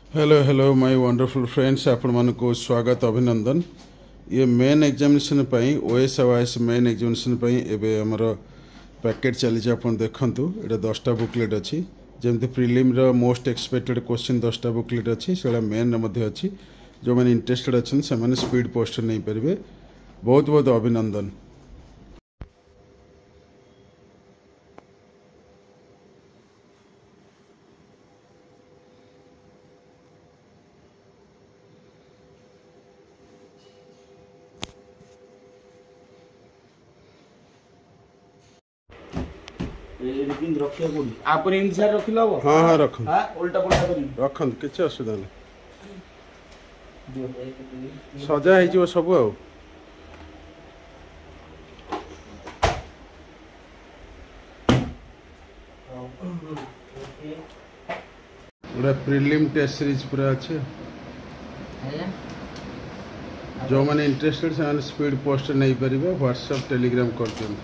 Hello hello my wonderful friends आपण मन को स्वागत अभिनंदन। ये main examination OS IAS main examination एबे हमर पैकेट चली आपण देखंतु। एटा 10टा बुकलेट अछि जेमति प्रीलिम रो मोस्ट एक्सपेक्टेड क्वेश्चन 10टा बुकलेट अछि सेला मेन रे मध्ये अछि। जो माने इंटरेस्टेड अछन से माने स्पीड पोस्ट नै परबे। बहुत बहुत अभिनंदन। रखिया कोडी आपन इनसार रखिलो हो। हां हां रख हां उल्टा पुल्टा करी रखन किछ असुविधा नै सजा है जो सब आ पूरा प्रीलिम टेस्ट सीरीज पूरा अच्छे जो मैंने इंटरेस्टेड से स्पीड पोस्ट नहीं पारे व्हाट्सएप टेलीग्राम कर दिखाँ।